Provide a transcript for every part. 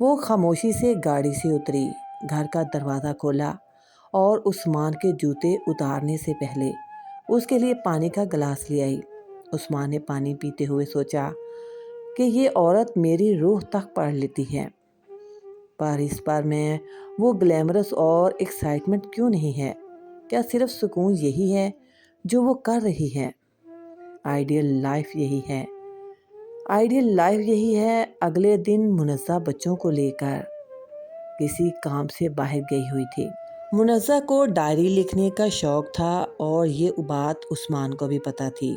وہ خاموشی سے گاڑی سے اتری، گھر کا دروازہ کھولا اور عثمان کے جوتے اتارنے سے پہلے اس کے لیے پانی کا گلاس لے آئی۔ عثمان نے پانی پیتے ہوئے سوچا کہ یہ عورت میری روح تک پڑھ لیتی ہے، پر اس پر میں وہ گلیمرس اور ایکسائٹمنٹ کیوں نہیں ہے؟ کیا صرف سکون یہی ہے جو وہ کر رہی ہے؟ آئیڈیل لائف یہی ہے۔ آئیڈیل لائف یہی ہے۔ اگلے دن منزہ بچوں کو لے کر کسی کام سے باہر گئی ہوئی تھی۔ منزہ کو ڈائری لکھنے کا شوق تھا اور یہ بات عثمان کو بھی پتہ تھی۔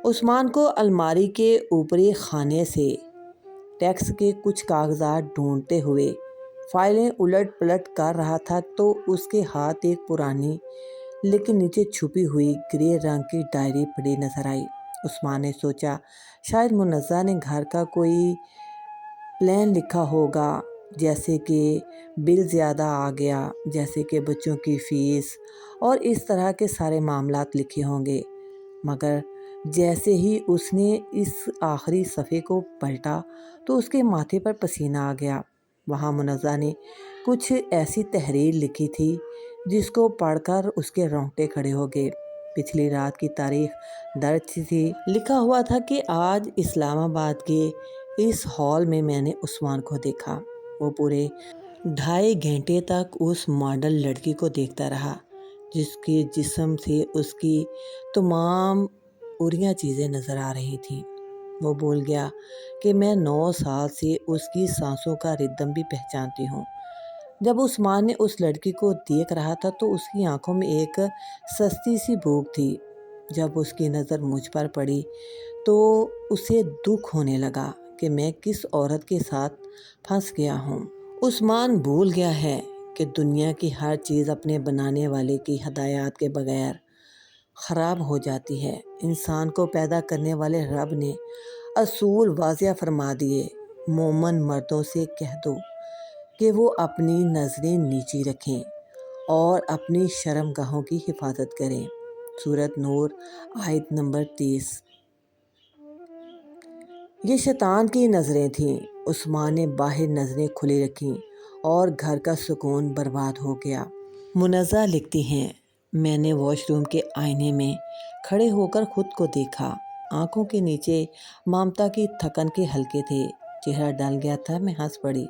عثمان کو الماری کے اوپری خانے سے ٹیکس کے کچھ کاغذات ڈھونڈتے ہوئے فائلیں الٹ پلٹ کر رہا تھا تو اس کے ہاتھ ایک پرانی لیکن نیچے چھپی ہوئی گرے رنگ کی ڈائری پڑی نظر آئی۔ عثمان نے سوچا شاید منزہ نے گھر کا کوئی پلان لکھا ہوگا، جیسے کہ بل زیادہ آ گیا، جیسے کہ بچوں کی فیس اور اس طرح کے سارے معاملات لکھے ہوں گے۔ مگر جیسے ہی اس نے اس آخری صفحے کو پلٹا تو اس کے ماتھے پر پسینہ آ گیا۔ وہاں منزہ نے کچھ ایسی تحریر لکھی تھی جس کو پڑھ کر اس کے رونگٹے کھڑے ہو گئے۔ پچھلی رات کی تاریخ درج تھی۔ لکھا ہوا تھا کہ آج اسلام آباد کے اس ہال میں میں نے عثمان کو دیکھا۔ وہ پورے 2.5 گھنٹے تک اس ماڈل لڑکی کو دیکھتا رہا جس کے جسم سے اس کی تمام اریاں چیزیں نظر آ رہی تھیں۔ وہ بول گیا کہ میں 9 سال سے اس کی سانسوں کا ردم بھی پہچانتی ہوں۔ جب عثمان نے اس لڑکی کو دیکھ رہا تھا تو اس کی آنکھوں میں ایک سستی سی بھوک تھی۔ جب اس کی نظر مجھ پر پڑی تو اسے دکھ ہونے لگا کہ میں کس عورت کے ساتھ پھنس گیا ہوں۔ عثمان بھول گیا ہے کہ دنیا کی ہر چیز اپنے بنانے والے کی ہدایات کے بغیر خراب ہو جاتی ہے۔ انسان کو پیدا کرنے والے رب نے اصول واضح فرما دیے۔ مومن مردوں سے کہہ دو کہ وہ اپنی نظریں نیچی رکھیں اور اپنی شرم گاہوں کی حفاظت کریں۔ سورۃ نور آیت نمبر 30۔ یہ شیطان کی نظریں تھیں۔ عثمان نے باہر نظریں کھلی رکھیں اور گھر کا سکون برباد ہو گیا۔ منزہ لکھتی ہیں، میں نے واش روم کے آئینے میں کھڑے ہو کر خود کو دیکھا۔ آنکھوں کے نیچے ممتا کی تھکن کے حلقے تھے، چہرہ ڈل گیا تھا۔ میں ہنس پڑی۔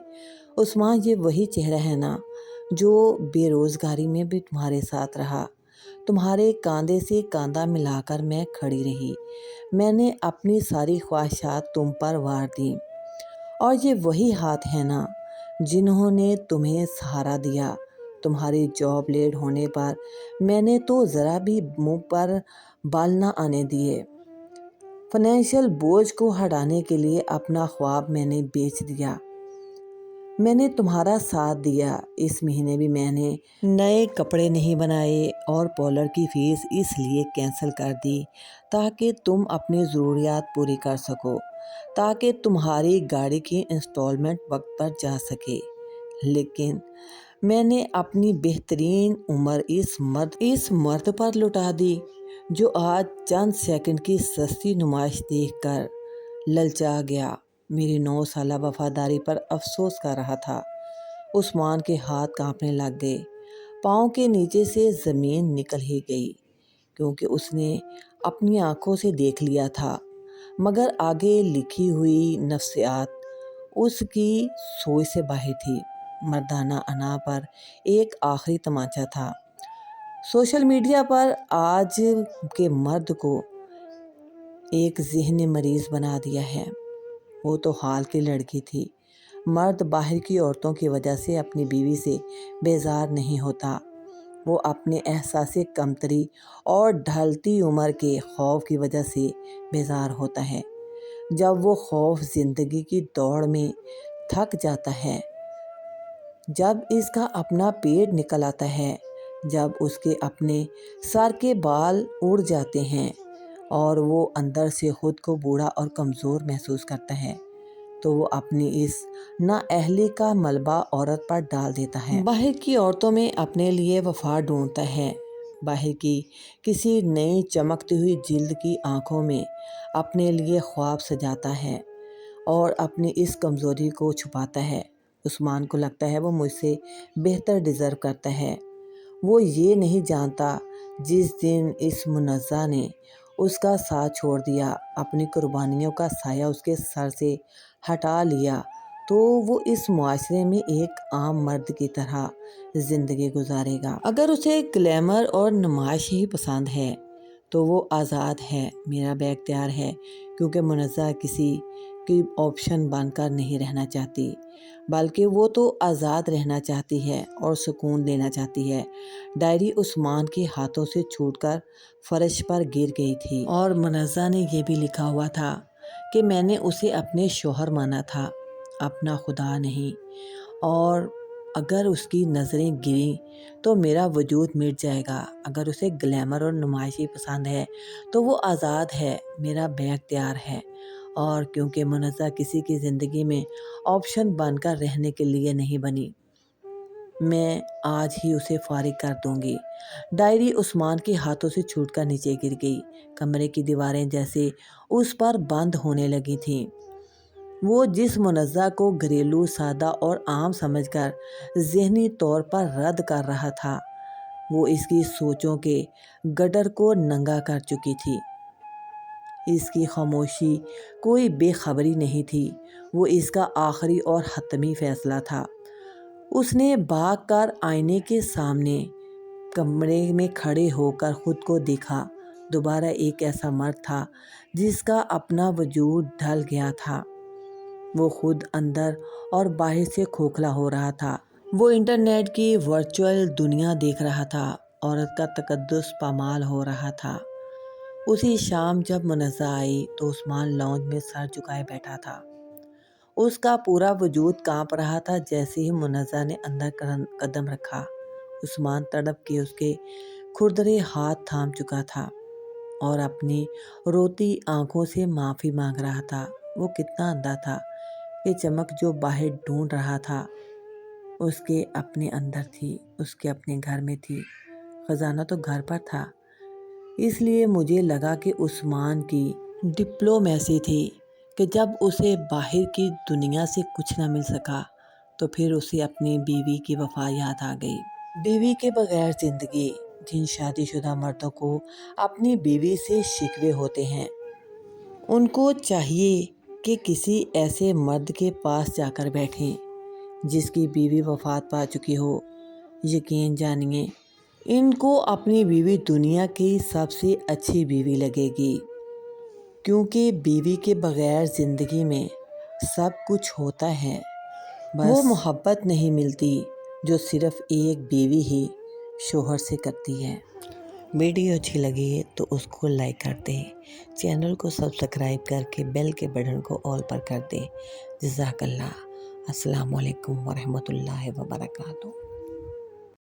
عثمان، یہ وہی چہرہ ہے نا جو بے روزگاری میں بھی تمہارے ساتھ رہا؟ تمہارے کاندھے سے کاندھا ملا کر میں کھڑی رہی۔ میں نے اپنی ساری خواہشات تم پر وار دیں۔ اور یہ وہی ہاتھ ہیں نا جنہوں نے تمہیں سہارا دیا۔ تمہاری جاب لیٹ ہونے پر میں نے تو ذرا بھی منہ پر بال نہ آنے دیے۔ فائنینشیل بوجھ کو ہٹانے کے لیے اپنا خواب میں نے بیچ دیا۔ میں نے تمہارا ساتھ دیا۔ اس مہینے بھی میں نے نئے کپڑے نہیں بنائے اور پارلر کی فیس اس لیے کینسل کر دی تاکہ تم اپنی ضروریات پوری کر سکو، تاکہ تمہاری گاڑی کی انسٹالمنٹ وقت پر جا سکے۔ لیکن میں نے اپنی بہترین عمر اس مرد پر لٹا دی جو آج چند سیکنڈ کی سستی نمائش دیکھ کر للچا گیا، میری 9 سالہ وفاداری پر افسوس کر رہا تھا۔ عثمان کے ہاتھ کانپنے لگ گئے، پاؤں کے نیچے سے زمین نکل ہی گئی، کیونکہ اس نے اپنی آنکھوں سے دیکھ لیا تھا۔ مگر آگے لکھی ہوئی نفسیات اس کی سوچ سے باہر تھی۔ مردانہ انا پر ایک آخری تمانچہ تھا۔ سوشل میڈیا پر آج کے مرد کو ایک ذہنی مریض بنا دیا ہے۔ وہ تو حال کی لڑکی تھی۔ مرد باہر کی عورتوں کی وجہ سے اپنی بیوی سے بیزار نہیں ہوتا، وہ اپنے احساس کمتری اور ڈھلتی عمر کے خوف کی وجہ سے بیزار ہوتا ہے۔ جب وہ خوف زندگی کی دوڑ میں تھک جاتا ہے، جب اس کا اپنا پیٹ نکل آتا ہے، جب اس کے اپنے سر کے بال اڑ جاتے ہیں اور وہ اندر سے خود کو بوڑھا اور کمزور محسوس کرتا ہے، تو وہ اپنی اس نااہلی کا ملبہ عورت پر ڈال دیتا ہے۔ باہر کی عورتوں میں اپنے لیے وفا ڈھونڈتا ہے، باہر کی کسی نئی چمکتی ہوئی جلد کی آنکھوں میں اپنے لیے خواب سجاتا ہے اور اپنی اس کمزوری کو چھپاتا ہے۔ عثمان کو لگتا ہے وہ مجھ سے بہتر ڈیزرو کرتا ہے۔ وہ یہ نہیں جانتا جس دن اس منزہ نے اس کا ساتھ چھوڑ دیا، اپنی قربانیوں کا سایہ اس کے سر سے ہٹا لیا، تو وہ اس معاشرے میں ایک عام مرد کی طرح زندگی گزارے گا۔ اگر اسے گلیمر اور نمائش ہی پسند ہے تو وہ آزاد ہے، میرا بے اختیار ہے، کیونکہ منزہ کسی کی آپشن بن کر نہیں رہنا چاہتی، بلکہ وہ تو آزاد رہنا چاہتی ہے اور سکون لینا چاہتی ہے۔ ڈائری عثمان کے ہاتھوں سے چھوٹ کر فرش پر گر گئی تھی اور منزہ نے یہ بھی لکھا ہوا تھا کہ میں نے اسے اپنے شوہر مانا تھا، اپنا خدا نہیں، اور اگر اس کی نظریں گریں تو میرا وجود مٹ جائے گا۔ اگر اسے گلیمر اور نمائشی پسند ہے تو وہ آزاد ہے، میرا بے اختیار ہے، اور کیونکہ منزہ کسی کی زندگی میں آپشن بن کر رہنے کے لیے نہیں بنی، میں آج ہی اسے فارغ کر دوں گی۔ ڈائری عثمان کے ہاتھوں سے چھوٹ کر نیچے گر گئی، کمرے کی دیواریں جیسے اس پر بند ہونے لگی تھیں۔ وہ جس منزہ کو گھریلو، سادہ اور عام سمجھ کر ذہنی طور پر رد کر رہا تھا، وہ اس کی سوچوں کے گڈر کو ننگا کر چکی تھی۔ اس کی خاموشی کوئی بے خبری نہیں تھی، وہ اس کا آخری اور حتمی فیصلہ تھا۔ اس نے بھاگ کر آئینے کے سامنے کمرے میں کھڑے ہو کر خود کو دیکھا۔ دوبارہ ایک ایسا مرد تھا جس کا اپنا وجود ڈھل گیا تھا۔ وہ خود اندر اور باہر سے کھوکھلا ہو رہا تھا۔ وہ انٹرنیٹ کی ورچوئل دنیا دیکھ رہا تھا، عورت کا تقدس پامال ہو رہا تھا۔ اسی شام جب منزہ آئی تو عثمان لاؤنج میں سر جھکائے بیٹھا تھا۔ اس کا پورا وجود کانپ رہا تھا۔ جیسے ہی منزہ نے اندر قدم رکھا، عثمان تڑپ کے اس کے کھردرے ہاتھ تھام چکا تھا اور اپنی روتی آنکھوں سے معافی مانگ رہا تھا۔ وہ کتنا اندھا تھا، یہ چمک جو باہر ڈھونڈ رہا تھا اس کے اپنے اندر تھی، اس کے اپنے گھر میں تھی۔ خزانہ تو گھر پر تھا۔ اس لیے مجھے لگا کہ عثمان کی ڈپلومیسی تھی کہ جب اسے باہر کی دنیا سے کچھ نہ مل سکا تو پھر اسے اپنی بیوی کی وفا یاد آ گئی۔ بیوی کے بغیر زندگی، جن شادی شدہ مردوں کو اپنی بیوی سے شکوے ہوتے ہیں، ان کو چاہیے کہ کسی ایسے مرد کے پاس جا کر بیٹھیں جس کی بیوی وفات پا چکی ہو۔ یقین جانیے، ان کو اپنی بیوی دنیا کی سب سے اچھی بیوی لگے گی، کیونکہ بیوی کے بغیر زندگی میں سب کچھ ہوتا ہے، بس وہ محبت نہیں ملتی جو صرف ایک بیوی ہی شوہر سے کرتی ہے۔ ویڈیو اچھی لگی تو اس کو لائک کر دیں، چینل کو سبسکرائب کر کے بیل کے بٹن کو آل پر کر دیں۔ جزاک اللہ۔ السلام علیکم ورحمۃ اللہ وبرکاتہ۔